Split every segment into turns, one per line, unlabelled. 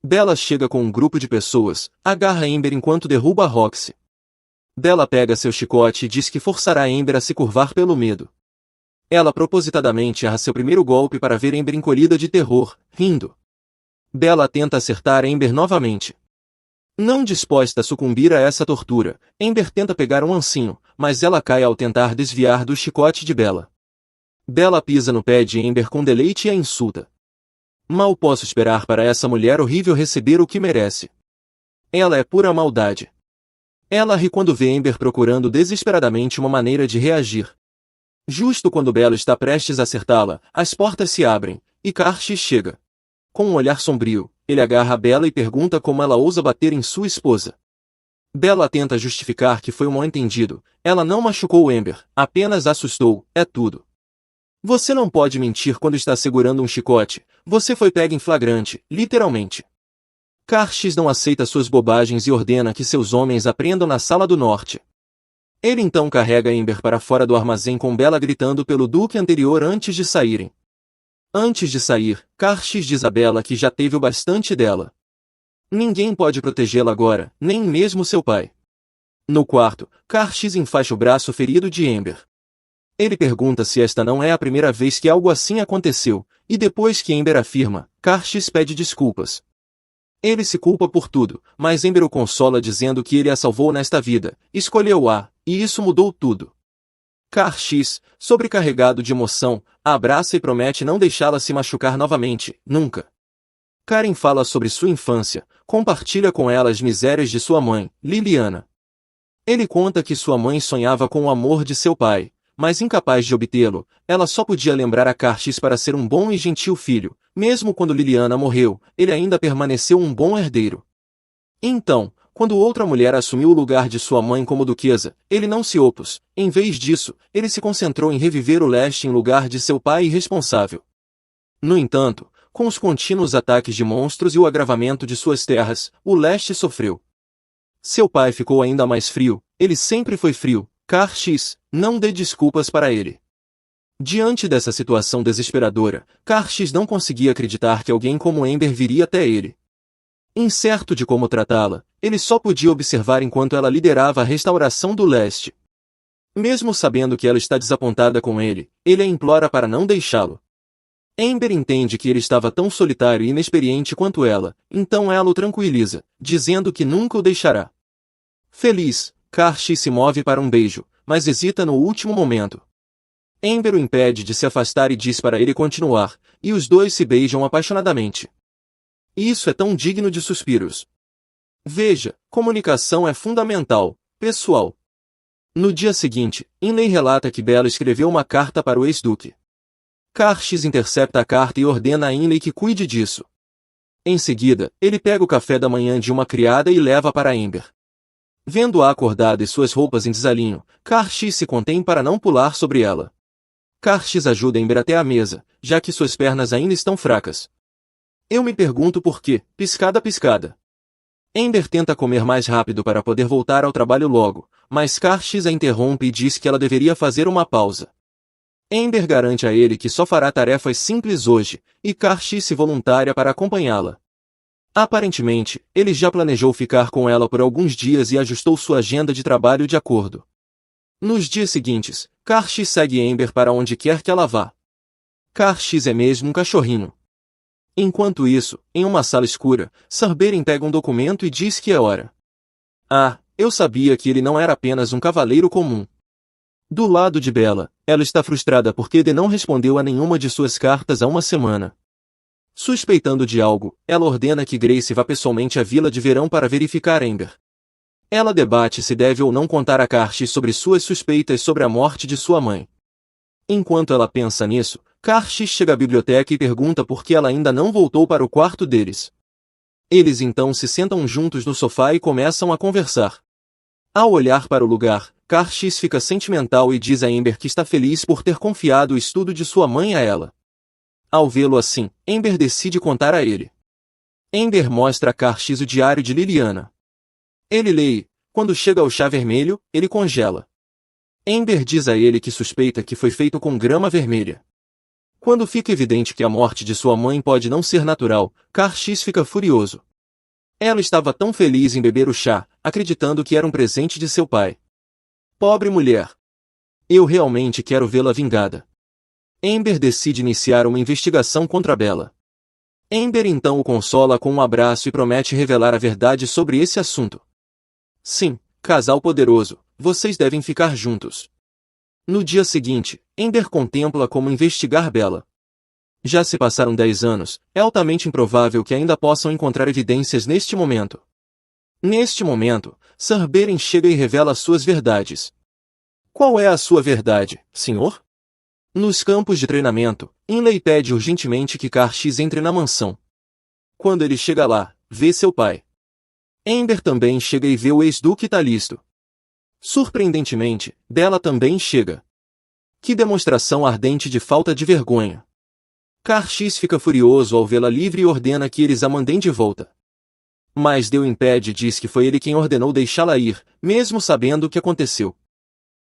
Bella chega com um grupo de pessoas, agarra Amber enquanto derruba Roxy. Bella pega seu chicote e diz que forçará Amber a se curvar pelo medo. Ela propositadamente erra seu primeiro golpe para ver Amber encolhida de terror, rindo. Bella tenta acertar Amber novamente. Não disposta a sucumbir a essa tortura, Amber tenta pegar um ancinho, mas ela cai ao tentar desviar do chicote de Bella. Bella pisa no pé de Amber com deleite e a insulta. Mal posso esperar para essa mulher horrível receber o que merece. Ela é pura maldade. Ela ri quando vê Amber procurando desesperadamente uma maneira de reagir. Justo quando Bella está prestes a acertá-la, as portas se abrem, e Karshis chega. Com um olhar sombrio, ele agarra Bella e pergunta como ela ousa bater em sua esposa. Bella tenta justificar que foi um mal-entendido, ela não machucou Amber, apenas assustou, é tudo. Você não pode mentir quando está segurando um chicote, você foi pega em flagrante, literalmente. Karshis não aceita suas bobagens e ordena que seus homens a prendam na sala do norte. Ele então carrega Amber para fora do armazém com Bella gritando pelo duque anterior antes de saírem. Antes de sair, Karshis diz a Bella que já teve o bastante dela. Ninguém pode protegê-la agora, nem mesmo seu pai. No quarto, Karshis enfaixa o braço ferido de Amber. Ele pergunta se esta não é a primeira vez que algo assim aconteceu, e depois que Amber afirma, Karshis pede desculpas. Ele se culpa por tudo, mas Amber o consola dizendo que ele a salvou nesta vida, escolheu-a, e isso mudou tudo. Karshis, sobrecarregado de emoção, a abraça e promete não deixá-la se machucar novamente, nunca. Karen fala sobre sua infância, compartilha com ela as misérias de sua mãe, Liliana. Ele conta que sua mãe sonhava com o amor de seu pai, mas incapaz de obtê-lo, ela só podia lembrar a Karshis para ser um bom e gentil filho. Mesmo quando Liliana morreu, ele ainda permaneceu um bom herdeiro. Então, quando outra mulher assumiu o lugar de sua mãe como duquesa, ele não se opôs. Em vez disso, ele se concentrou em reviver o leste em lugar de seu pai irresponsável. No entanto, com os contínuos ataques de monstros e o agravamento de suas terras, o leste sofreu. Seu pai ficou ainda mais frio, ele sempre foi frio. Karshis, não dê desculpas para ele. Diante dessa situação desesperadora, Karshis não conseguia acreditar que alguém como Amber viria até ele. Incerto de como tratá-la, ele só podia observar enquanto ela liderava a restauração do leste. Mesmo sabendo que ela está desapontada com ele, ele a implora para não deixá-lo. Amber entende que ele estava tão solitário e inexperiente quanto ela, então ela o tranquiliza, dizendo que nunca o deixará. Feliz, Karshis se move para um beijo, mas hesita no último momento. Amber o impede de se afastar e diz para ele continuar, e os dois se beijam apaixonadamente. Isso é tão digno de suspiros. Veja, comunicação é fundamental, pessoal. No dia seguinte, Inley relata que Bella escreveu uma carta para o ex-duque. Karshis intercepta a carta e ordena a Inley que cuide disso. Em seguida, ele pega o café da manhã de uma criada e leva para Amber. Vendo-a acordada e suas roupas em desalinho, Karshis se contém para não pular sobre ela. Karshis ajuda Amber até a mesa, já que suas pernas ainda estão fracas. Eu me pergunto por quê, piscada piscada. Amber tenta comer mais rápido para poder voltar ao trabalho logo, mas Karshis a interrompe e diz que ela deveria fazer uma pausa. Amber garante a ele que só fará tarefas simples hoje, e Karshis se voluntária para acompanhá-la. Aparentemente, ele já planejou ficar com ela por alguns dias e ajustou sua agenda de trabalho de acordo. Nos dias seguintes, Karshis segue Amber para onde quer que ela vá. Karshis é mesmo um cachorrinho. Enquanto isso, em uma sala escura, Sarberen pega um documento e diz que é hora. Ah, eu sabia que ele não era apenas um cavaleiro comum. Do lado de Bella, ela está frustrada porque D não respondeu a nenhuma de suas cartas há uma semana. Suspeitando de algo, ela ordena que Grace vá pessoalmente à vila de verão para verificar Amber. Ela debate se deve ou não contar a Karshis sobre suas suspeitas sobre a morte de sua mãe. Enquanto ela pensa nisso, Karshis chega à biblioteca e pergunta por que ela ainda não voltou para o quarto deles. Eles então se sentam juntos no sofá e começam a conversar. Ao olhar para o lugar, Karshis fica sentimental e diz a Amber que está feliz por ter confiado o estudo de sua mãe a ela. Ao vê-lo assim, Amber decide contar a ele. Amber mostra a Karshis o diário de Liliana. Ele lê e, quando chega ao chá vermelho, ele congela. Amber diz a ele que suspeita que foi feito com grama vermelha. Quando fica evidente que a morte de sua mãe pode não ser natural, Karshis fica furioso. Ela estava tão feliz em beber o chá, acreditando que era um presente de seu pai. Pobre mulher! Eu realmente quero vê-la vingada. Amber decide iniciar uma investigação contra Bella. Amber então o consola com um abraço e promete revelar a verdade sobre esse assunto. Sim, casal poderoso, vocês devem ficar juntos. No dia seguinte, Amber contempla como investigar Bella. Já se passaram 10 anos, é altamente improvável que ainda possam encontrar evidências neste momento. Neste momento, Sir Beren chega e revela suas verdades. Qual é a sua verdade, senhor? Nos campos de treinamento, Inley pede urgentemente que Kar'X entre na mansão. Quando ele chega lá, vê seu pai. Amber também chega e vê o ex-duque Talisto. Surpreendentemente, Bella também chega. Que demonstração ardente de falta de vergonha. Kar'X fica furioso ao vê-la livre e ordena que eles a mandem de volta. Mas Deu impede e diz que foi ele quem ordenou deixá-la ir, mesmo sabendo o que aconteceu.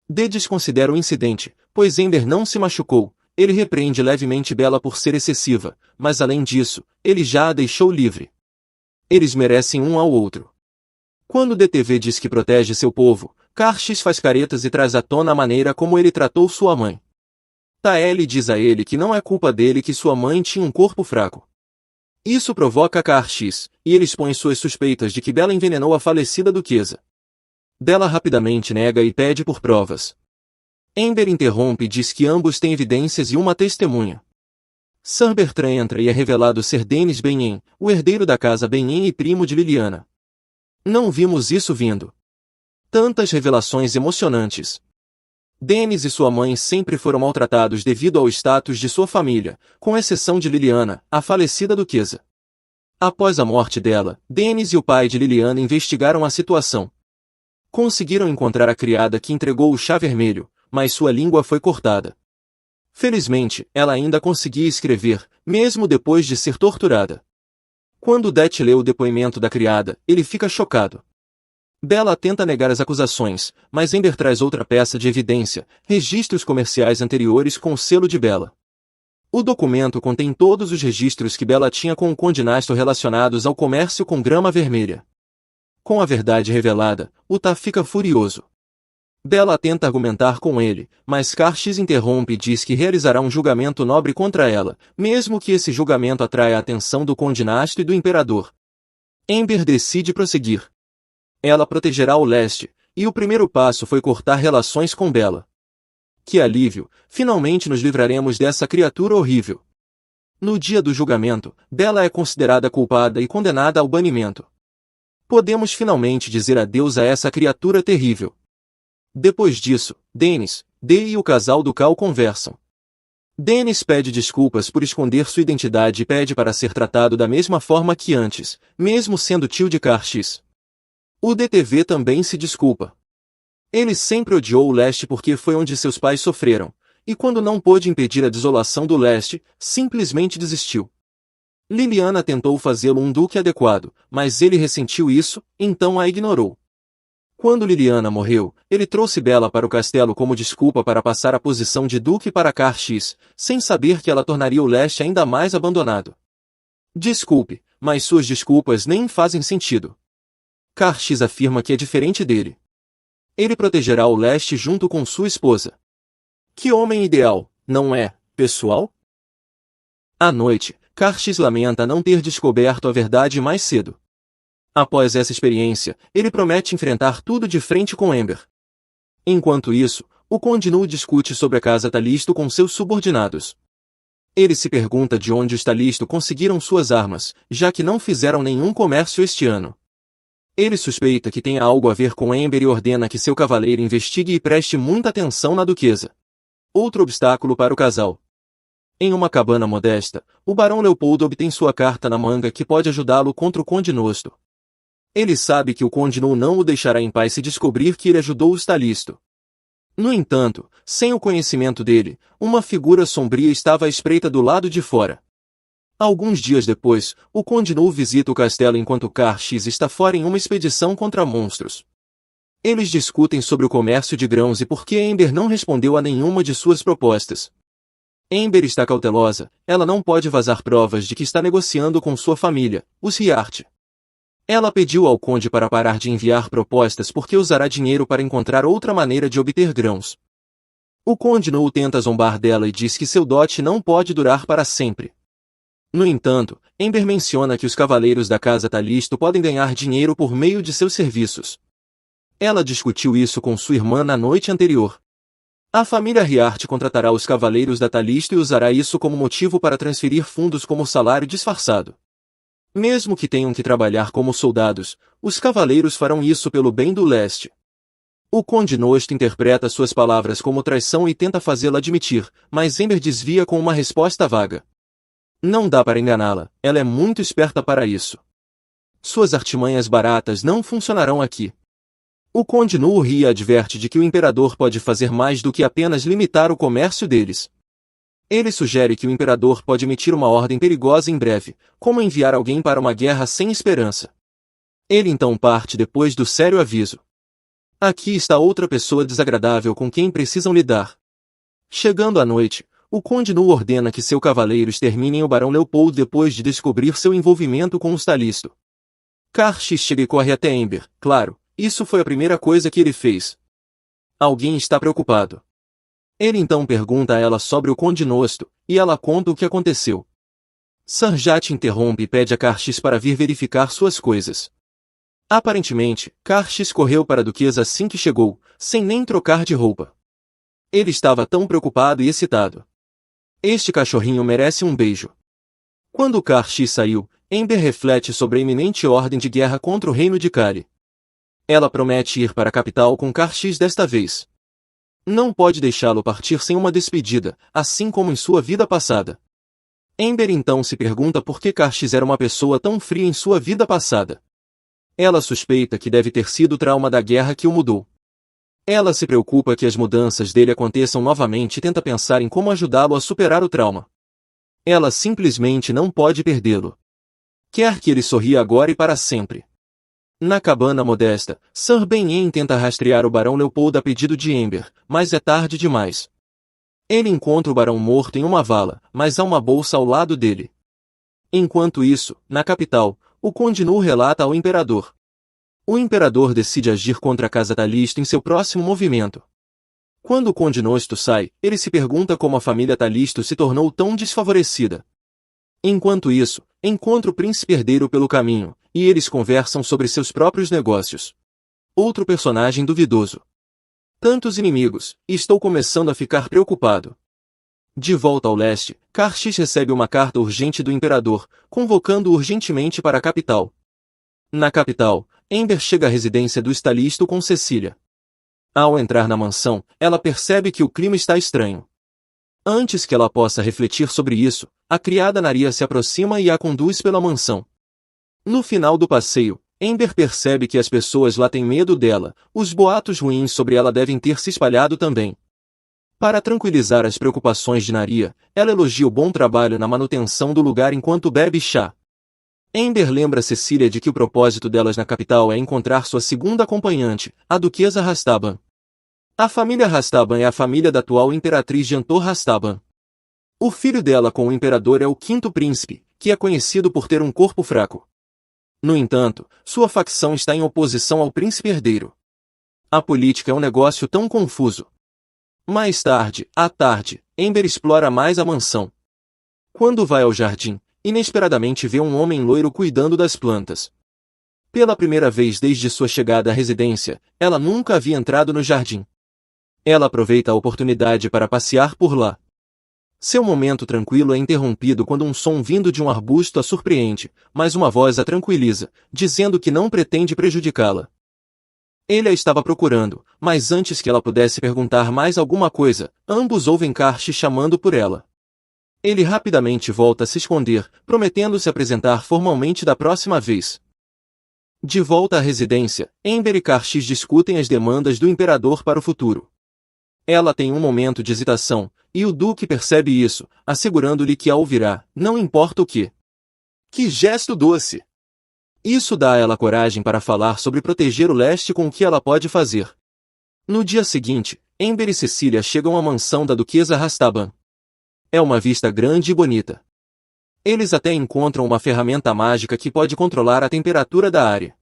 D desconsidera o incidente, pois Amber não se machucou. Ele repreende levemente Bella por ser excessiva, mas além disso, ele já a deixou livre. Eles merecem um ao outro. Quando DTV diz que protege seu povo, Kar'X faz caretas e traz à tona a maneira como ele tratou sua mãe. Taeli diz a ele que não é culpa dele que sua mãe tinha um corpo fraco. Isso provoca Kar'X, e ele expõe suas suspeitas de que Bella envenenou a falecida duquesa. Bella rapidamente nega e pede por provas. Amber interrompe e diz que ambos têm evidências e uma testemunha. Sir Bertrand entra e é revelado ser Dennis Benjen, o herdeiro da casa Benjen e primo de Liliana. Não vimos isso vindo. Tantas revelações emocionantes. Dennis e sua mãe sempre foram maltratados devido ao status de sua família, com exceção de Liliana, a falecida duquesa. Após a morte dela, Dennis e o pai de Liliana investigaram a situação. Conseguiram encontrar a criada que entregou o chá vermelho, mas sua língua foi cortada. Felizmente, ela ainda conseguia escrever, mesmo depois de ser torturada. Quando Det lê o depoimento da criada, ele fica chocado. Bella tenta negar as acusações, mas Amber traz outra peça de evidência, registros comerciais anteriores com o selo de Bella. O documento contém todos os registros que Bella tinha com o Conde Nastro relacionados ao comércio com grama vermelha. Com a verdade revelada, o Ta fica furioso. Bella tenta argumentar com ele, mas Kar'X interrompe e diz que realizará um julgamento nobre contra ela, mesmo que esse julgamento atraia a atenção do Conde Nastro e do Imperador. Amber decide prosseguir. Ela protegerá o leste, e o primeiro passo foi cortar relações com Bella. Que alívio, finalmente nos livraremos dessa criatura horrível. No dia do julgamento, Bella é considerada culpada e condenada ao banimento. Podemos finalmente dizer adeus a essa criatura terrível. Depois disso, Dennis, Dee e o casal do Cal conversam. Dennis pede desculpas por esconder sua identidade e pede para ser tratado da mesma forma que antes, mesmo sendo tio de Kar'X. O DTV também se desculpa. Ele sempre odiou o leste porque foi onde seus pais sofreram, e quando não pôde impedir a desolação do leste, simplesmente desistiu. Liliana tentou fazê-lo um duque adequado, mas ele ressentiu isso, então a ignorou. Quando Liliana morreu, ele trouxe Bella para o castelo como desculpa para passar a posição de duque para Kar'X, sem saber que ela tornaria o leste ainda mais abandonado. Desculpe, mas suas desculpas nem fazem sentido. Kar'X afirma que é diferente dele. Ele protegerá o leste junto com sua esposa. Que homem ideal, não é, pessoal? À noite, Kar'X lamenta não ter descoberto a verdade mais cedo. Após essa experiência, ele promete enfrentar tudo de frente com Amber. Enquanto isso, o Conde Nu discute sobre a casa Talisto com seus subordinados. Ele se pergunta de onde os Talisto conseguiram suas armas, já que não fizeram nenhum comércio este ano. Ele suspeita que tenha algo a ver com Amber e ordena que seu cavaleiro investigue e preste muita atenção na duquesa. Outro obstáculo para o casal. Em uma cabana modesta, o Barão Leopoldo obtém sua carta na manga que pode ajudá-lo contra o Conde Nosto. Ele sabe que o Conde Nu não o deixará em paz se descobrir que ele ajudou os Talisto. No entanto, sem o conhecimento dele, uma figura sombria estava à espreita do lado de fora. Alguns dias depois, o Conde Nu visita o castelo enquanto Kar'X está fora em uma expedição contra monstros. Eles discutem sobre o comércio de grãos e por que Amber não respondeu a nenhuma de suas propostas. Amber está cautelosa, ela não pode vazar provas de que está negociando com sua família, os Riart. Ela pediu ao conde para parar de enviar propostas porque usará dinheiro para encontrar outra maneira de obter grãos. O conde Snow tenta zombar dela e diz que seu dote não pode durar para sempre. No entanto, Amber menciona que os cavaleiros da casa Talisto podem ganhar dinheiro por meio de seus serviços. Ela discutiu isso com sua irmã na noite anterior. A família Riart contratará os cavaleiros da Talisto e usará isso como motivo para transferir fundos como salário disfarçado. Mesmo que tenham que trabalhar como soldados, os cavaleiros farão isso pelo bem do leste. O Conde Nosto interpreta suas palavras como traição e tenta fazê-la admitir, mas Amber desvia com uma resposta vaga. Não dá para enganá-la, ela é muito esperta para isso. Suas artimanhas baratas não funcionarão aqui. O Conde Nu ri e adverte de que o imperador pode fazer mais do que apenas limitar o comércio deles. Ele sugere que o imperador pode emitir uma ordem perigosa em breve, como enviar alguém para uma guerra sem esperança. Ele então parte depois do sério aviso. Aqui está outra pessoa desagradável com quem precisam lidar. Chegando à noite, o Conde Nu ordena que seus cavaleiros terminem o Barão Leopold depois de descobrir seu envolvimento com os Talisto. Karshis chega e corre até Amber, claro, isso foi a primeira coisa que ele fez. Alguém está preocupado. Ele então pergunta a ela sobre o Conde Nosto, e ela conta o que aconteceu. Sarjat interrompe e pede a Karshis para vir verificar suas coisas. Aparentemente, Karshis correu para a duquesa assim que chegou, sem nem trocar de roupa. Ele estava tão preocupado e excitado. Este cachorrinho merece um beijo. Quando Karshis saiu, Amber reflete sobre a iminente ordem de guerra contra o reino de Kali. Ela promete ir para a capital com Karshis desta vez. Não pode deixá-lo partir sem uma despedida, assim como em sua vida passada. Amber então se pergunta por que Karshis era uma pessoa tão fria em sua vida passada. Ela suspeita que deve ter sido o trauma da guerra que o mudou. Ela se preocupa que as mudanças dele aconteçam novamente e tenta pensar em como ajudá-lo a superar o trauma. Ela simplesmente não pode perdê-lo. Quer que ele sorria agora e para sempre. Na cabana modesta, Sir Ben-Yen tenta rastrear o Barão Leopold a pedido de Amber, mas é tarde demais. Ele encontra o barão morto em uma vala, mas há uma bolsa ao lado dele. Enquanto isso, na capital, o Conde Nu relata ao imperador. O imperador decide agir contra a casa Talisto em seu próximo movimento. Quando o Conde Nosto sai, ele se pergunta como a família Talisto se tornou tão desfavorecida. Enquanto isso, encontra o príncipe herdeiro pelo caminho, e eles conversam sobre seus próprios negócios. Outro personagem duvidoso. Tantos inimigos, e estou começando a ficar preocupado. De volta ao leste, Karshis recebe uma carta urgente do imperador, convocando-o urgentemente para a capital. Na capital, Amber chega à residência do Talisto com Cecília. Ao entrar na mansão, ela percebe que o clima está estranho. Antes que ela possa refletir sobre isso, a criada Naria se aproxima e a conduz pela mansão. No final do passeio, Amber percebe que as pessoas lá têm medo dela, os boatos ruins sobre ela devem ter se espalhado também. Para tranquilizar as preocupações de Naria, ela elogia o bom trabalho na manutenção do lugar enquanto bebe chá. Amber lembra Cecília de que o propósito delas na capital é encontrar sua segunda acompanhante, a duquesa Rastaban. A família Rastaban é a família da atual imperatriz Jantor Rastaban. O filho dela com o imperador é o quinto príncipe, que é conhecido por ter um corpo fraco. No entanto, sua facção está em oposição ao príncipe herdeiro. A política é um negócio tão confuso. Mais tarde, à tarde, Amber explora mais a mansão. Quando vai ao jardim, inesperadamente vê um homem loiro cuidando das plantas. Pela primeira vez desde sua chegada à residência, ela nunca havia entrado no jardim. Ela aproveita a oportunidade para passear por lá. Seu momento tranquilo é interrompido quando um som vindo de um arbusto a surpreende, mas uma voz a tranquiliza, dizendo que não pretende prejudicá-la. Ele a estava procurando, mas antes que ela pudesse perguntar mais alguma coisa, ambos ouvem Karshis chamando por ela. Ele rapidamente volta a se esconder, prometendo se apresentar formalmente da próxima vez. De volta à residência, Amber e Karshis discutem as demandas do imperador para o futuro. Ela tem um momento de hesitação, e o duque percebe isso, assegurando-lhe que a ouvirá, não importa o que. Que gesto doce! Isso dá a ela coragem para falar sobre proteger o leste com o que ela pode fazer. No dia seguinte, Amber e Cecília chegam à mansão da duquesa Rastaban. É uma vista grande e bonita. Eles até encontram uma ferramenta mágica que pode controlar a temperatura da área.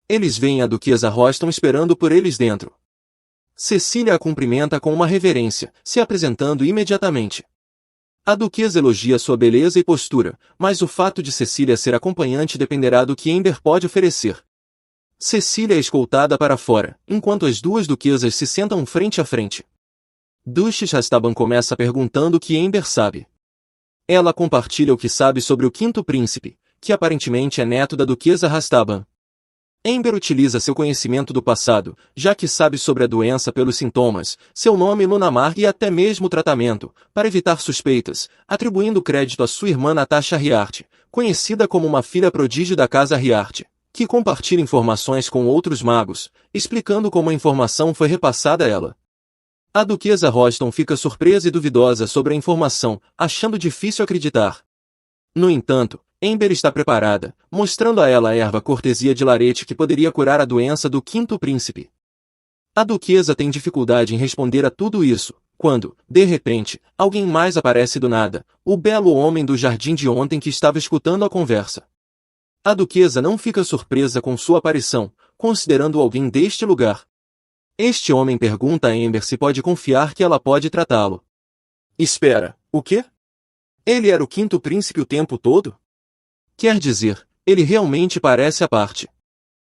Eles veem a duquesa Roston esperando por eles dentro. Cecília a cumprimenta com uma reverência, se apresentando imediatamente. A duquesa elogia sua beleza e postura, mas o fato de Cecília ser acompanhante dependerá do que Amber pode oferecer. Cecília é escoltada para fora, enquanto as duas duquesas se sentam frente a frente. Duchess Rastaban começa perguntando o que Amber sabe. Ela compartilha o que sabe sobre o quinto príncipe, que aparentemente é neto da duquesa Rastaban. Amber utiliza seu conhecimento do passado, já que sabe sobre a doença pelos sintomas, seu nome Lunamar e até mesmo o tratamento, para evitar suspeitas, atribuindo crédito à sua irmã Natasha Riart, conhecida como uma filha prodígio da casa Riart, que compartilha informações com outros magos, explicando como a informação foi repassada a ela. A duquesa Roston fica surpresa e duvidosa sobre a informação, achando difícil acreditar. No entanto, Amber está preparada, mostrando a ela a erva cortesia de Larete que poderia curar a doença do quinto príncipe. A duquesa tem dificuldade em responder a tudo isso, quando, de repente, alguém mais aparece do nada, o belo homem do jardim de ontem que estava escutando a conversa. A duquesa não fica surpresa com sua aparição, considerando alguém deste lugar. Este homem pergunta a Amber se pode confiar que ela pode tratá-lo. Espera, o quê? Ele era o quinto príncipe o tempo todo? Quer dizer, ele realmente parece à parte.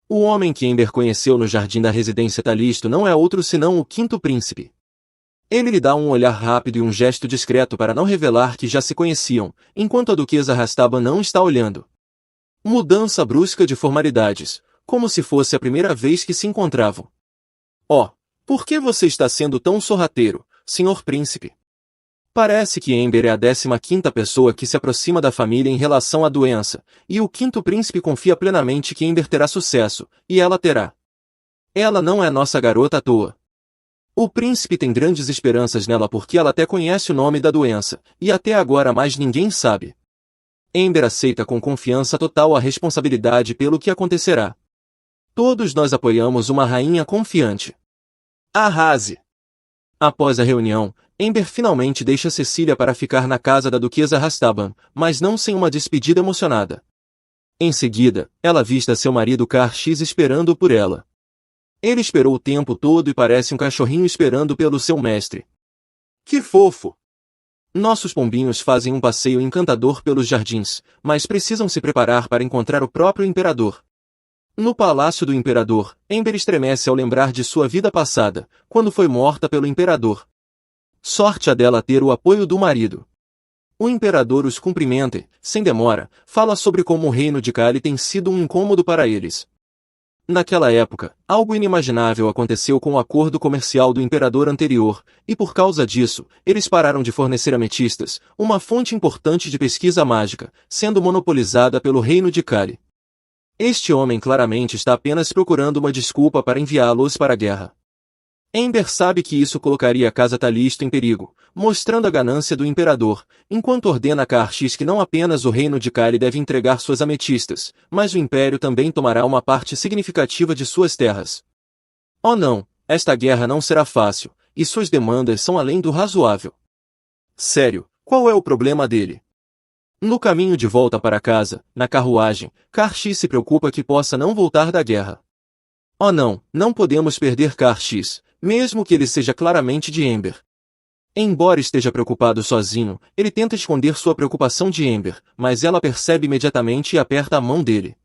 O homem que Amber conheceu no jardim da residência Talisto não é outro senão o quinto príncipe. Ele lhe dá um olhar rápido e um gesto discreto para não revelar que já se conheciam, enquanto a duquesa Rastaban não está olhando. Mudança brusca de formalidades, como se fosse a primeira vez que se encontravam. Oh, por que você está sendo tão sorrateiro, senhor príncipe? Parece que Amber é a 15ª pessoa que se aproxima da família em relação à doença, e o quinto príncipe confia plenamente que Amber terá sucesso, e ela terá. Ela não é nossa garota à toa. O príncipe tem grandes esperanças nela porque ela até conhece o nome da doença, e até agora mais ninguém sabe. Amber aceita com confiança total a responsabilidade pelo que acontecerá. Todos nós apoiamos uma rainha confiante. Arrase! Após a reunião, Amber finalmente deixa Cecília para ficar na casa da duquesa Rastaban, mas não sem uma despedida emocionada. Em seguida, ela avista seu marido Karx esperando por ela. Ele esperou o tempo todo e parece um cachorrinho esperando pelo seu mestre. Que fofo! Nossos pombinhos fazem um passeio encantador pelos jardins, mas precisam se preparar para encontrar o próprio imperador. No palácio do imperador, Amber estremece ao lembrar de sua vida passada, quando foi morta pelo imperador. Sorte a dela ter o apoio do marido. O imperador os cumprimenta e, sem demora, fala sobre como o reino de Kali tem sido um incômodo para eles. Naquela época, algo inimaginável aconteceu com o acordo comercial do imperador anterior, e por causa disso, eles pararam de fornecer ametistas, uma fonte importante de pesquisa mágica, sendo monopolizada pelo reino de Kali. Este homem claramente está apenas procurando uma desculpa para enviá-los para a guerra. Amber sabe que isso colocaria a casa Talisto em perigo, mostrando a ganância do imperador, enquanto ordena a Karx que não apenas o reino de Kali deve entregar suas ametistas, mas o império também tomará uma parte significativa de suas terras. Oh não, esta guerra não será fácil, e suas demandas são além do razoável. Sério, qual é o problema dele? No caminho de volta para casa, na carruagem, Karx se preocupa que possa não voltar da guerra. Oh não, não podemos perder Karx, mesmo que ele seja claramente de Amber. Embora esteja preocupado sozinho, ele tenta esconder sua preocupação de Amber, mas ela percebe imediatamente e aperta a mão dele.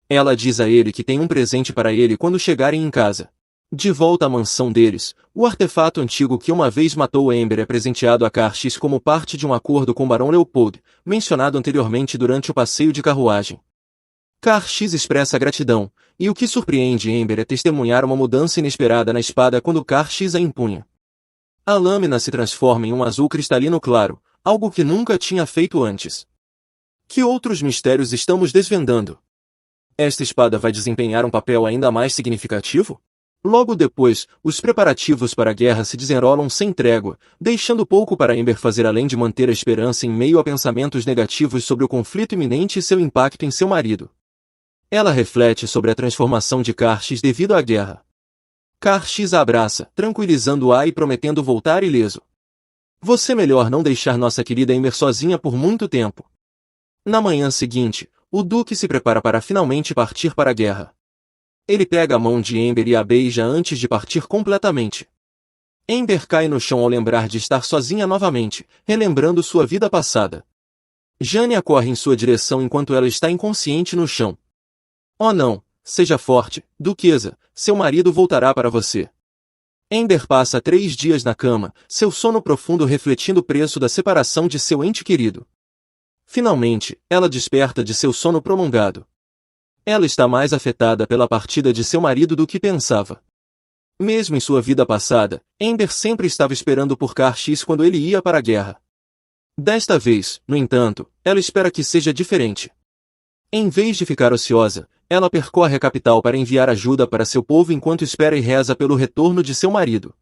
Ela diz a ele que tem um presente para ele quando chegarem em casa. De volta à mansão deles, o artefato antigo que uma vez matou Amber é presenteado a Karx como parte de um acordo com Barão Leopold, mencionado anteriormente durante o passeio de carruagem. Karx expressa gratidão, e o que surpreende Amber é testemunhar uma mudança inesperada na espada quando Karx a empunha. A lâmina se transforma em um azul cristalino claro, algo que nunca tinha feito antes. Que outros mistérios estamos desvendando? Esta espada vai desempenhar um papel ainda mais significativo? Logo depois, os preparativos para a guerra se desenrolam sem trégua, deixando pouco para Amber fazer além de manter a esperança em meio a pensamentos negativos sobre o conflito iminente e seu impacto em seu marido. Ela reflete sobre a transformação de Karx devido à guerra. Karx a abraça, tranquilizando-a e prometendo voltar ileso. Você melhor não deixar nossa querida Amber sozinha por muito tempo. Na manhã seguinte, o Duque se prepara para finalmente partir para a guerra. Ele pega a mão de Amber e a beija antes de partir completamente. Amber cai no chão ao lembrar de estar sozinha novamente, relembrando sua vida passada. Jânia corre em sua direção enquanto ela está inconsciente no chão. Oh não, seja forte, duquesa, seu marido voltará para você. Amber passa 3 dias na cama, seu sono profundo refletindo o preço da separação de seu ente querido. Finalmente, ela desperta de seu sono prolongado. Ela está mais afetada pela partida de seu marido do que pensava. Mesmo em sua vida passada, Amber sempre estava esperando por Karxis quando ele ia para a guerra. Desta vez, no entanto, ela espera que seja diferente. Em vez de ficar ociosa, ela percorre a capital para enviar ajuda para seu povo enquanto espera e reza pelo retorno de seu marido.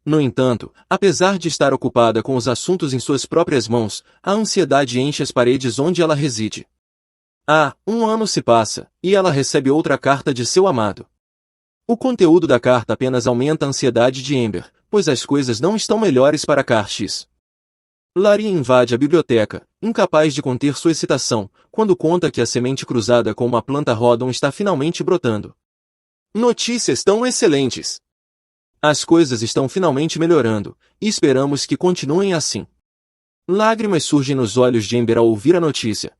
No entanto, apesar de estar ocupada com os assuntos em suas próprias mãos, a ansiedade enche as paredes onde ela reside. Um ano se passa, e ela recebe outra carta de seu amado. O conteúdo da carta apenas aumenta a ansiedade de Amber, pois as coisas não estão melhores para Karxis. Larry invade a biblioteca, incapaz de conter sua excitação, quando conta que a semente cruzada com uma planta Rodon está finalmente brotando. Notícias tão excelentes! As coisas estão finalmente melhorando, e esperamos que continuem assim. Lágrimas surgem nos olhos de Amber ao ouvir a notícia.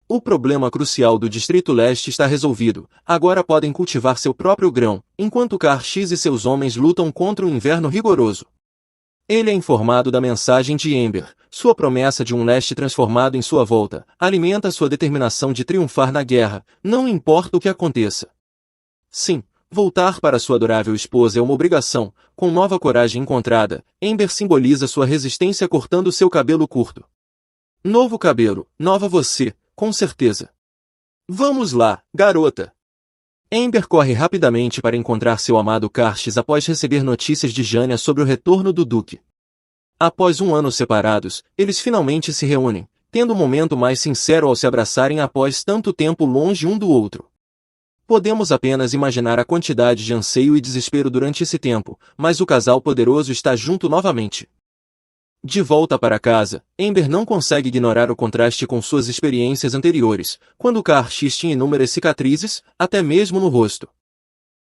O problema crucial do Distrito Leste está resolvido, agora podem cultivar seu próprio grão, enquanto Karxis e seus homens lutam contra um inverno rigoroso. Ele é informado da mensagem de Amber, sua promessa de um leste transformado em sua volta, alimenta sua determinação de triunfar na guerra, não importa o que aconteça. Sim, voltar para sua adorável esposa é uma obrigação, com nova coragem encontrada, Amber simboliza sua resistência cortando seu cabelo curto. Novo cabelo, nova você, com certeza. Vamos lá, garota! Amber corre rapidamente para encontrar seu amado Karxis após receber notícias de Jânia sobre o retorno do Duque. Após um ano separados, eles finalmente se reúnem, tendo um momento mais sincero ao se abraçarem após tanto tempo longe um do outro. Podemos apenas imaginar a quantidade de anseio e desespero durante esse tempo, mas o casal poderoso está junto novamente. De volta para casa, Amber não consegue ignorar o contraste com suas experiências anteriores, quando Karxis tinha inúmeras cicatrizes, até mesmo no rosto.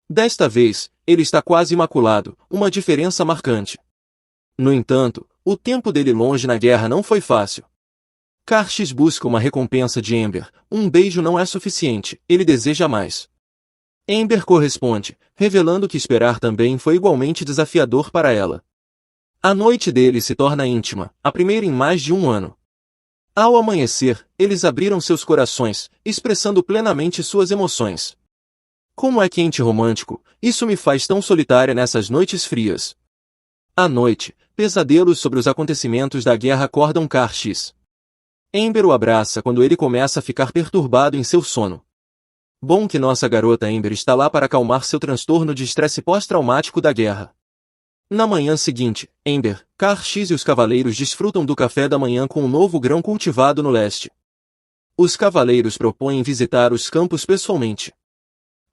Desta vez, ele está quase imaculado, uma diferença marcante. No entanto, o tempo dele longe na guerra não foi fácil. Karxis busca uma recompensa de Amber, um beijo não é suficiente, ele deseja mais. Amber corresponde, revelando que esperar também foi igualmente desafiador para ela. A noite dele se torna íntima, a primeira em mais de um ano. Ao amanhecer, eles abriram seus corações, expressando plenamente suas emoções. Como é quente e romântico, isso me faz tão solitária nessas noites frias. À noite, pesadelos sobre os acontecimentos da guerra acordam Karxis. Amber o abraça quando ele começa a ficar perturbado em seu sono. Bom que nossa garota Amber está lá para acalmar seu transtorno de estresse pós-traumático da guerra. Na manhã seguinte, Amber, Karxis e os cavaleiros desfrutam do café da manhã com um novo grão cultivado no leste. Os cavaleiros propõem visitar os campos pessoalmente.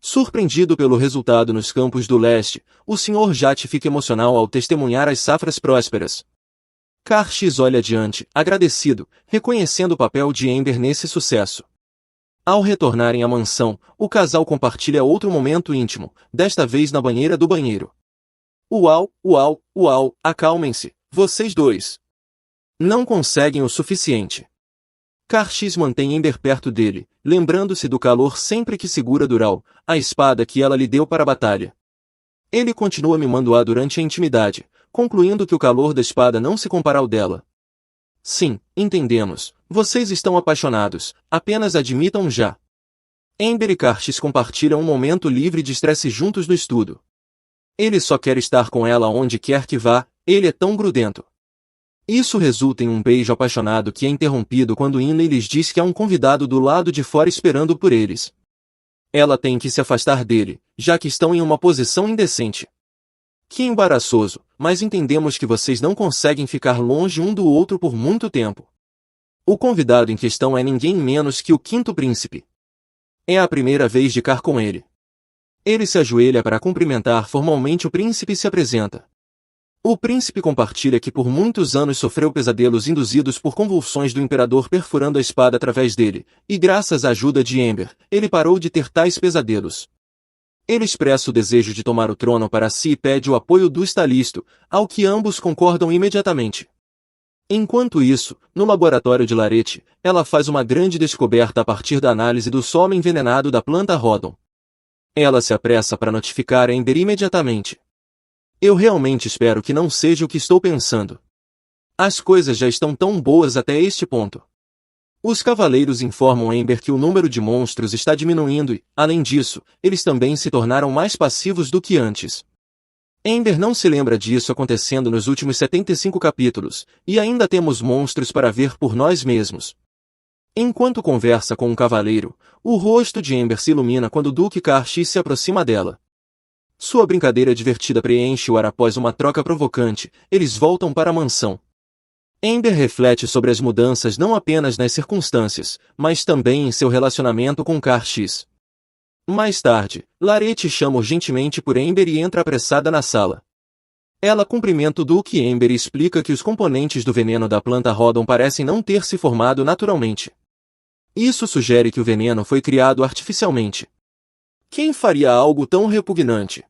Surpreendido pelo resultado nos campos do leste, o Sr. Jat fica emocional ao testemunhar as safras prósperas. Karxis olha adiante, agradecido, reconhecendo o papel de Amber nesse sucesso. Ao retornarem à mansão, o casal compartilha outro momento íntimo, desta vez na banheira do banheiro. Uau, acalmem-se, vocês dois. Não conseguem o suficiente. Karxis mantém Amber perto dele, lembrando-se do calor sempre que segura Dural, a espada que ela lhe deu para a batalha. Ele continua mimando-a durante a intimidade, concluindo que o calor da espada não se compara ao dela. Sim, entendemos, vocês estão apaixonados, apenas admitam já. Amber e Karxis compartilham um momento livre de estresse juntos no estudo. Ele só quer estar com ela onde quer que vá, ele é tão grudento. Isso resulta em um beijo apaixonado que é interrompido quando Inley lhes diz que há um convidado do lado de fora esperando por eles. Ela tem que se afastar dele, já que estão em uma posição indecente. Que embaraçoso, mas entendemos que vocês não conseguem ficar longe um do outro por muito tempo. O convidado em questão é ninguém menos que o Quinto Príncipe. É a primeira vez de Car com ele. Ele se ajoelha para cumprimentar formalmente o príncipe e se apresenta. O príncipe compartilha que por muitos anos sofreu pesadelos induzidos por convulsões do imperador perfurando a espada através dele, e graças à ajuda de Ember, ele parou de ter tais pesadelos. Ele expressa o desejo de tomar o trono para si e pede o apoio do Estalisto, ao que ambos concordam imediatamente. Enquanto isso, no laboratório de Larete, ela faz uma grande descoberta a partir da análise do solo envenenado da planta Rodon. Ela se apressa para notificar Ember imediatamente. Eu realmente espero que não seja o que estou pensando. As coisas já estão tão boas até este ponto. Os cavaleiros informam Ember que o número de monstros está diminuindo e, além disso, eles também se tornaram mais passivos do que antes. Ember não se lembra disso acontecendo nos últimos 75 capítulos, e ainda temos monstros para ver por nós mesmos. Enquanto conversa com um cavaleiro, o rosto de Ember se ilumina quando o Duque Karshi se aproxima dela. Sua brincadeira divertida preenche o ar após uma troca provocante, eles voltam para a mansão. Ember reflete sobre as mudanças não apenas nas circunstâncias, mas também em seu relacionamento com Karshi. Mais tarde, Larete chama urgentemente por Ember e entra apressada na sala. Ela cumprimenta o Duque Ember e explica que os componentes do veneno da planta Rodon parecem não ter se formado naturalmente. Isso sugere que o veneno foi criado artificialmente. Quem faria algo tão repugnante?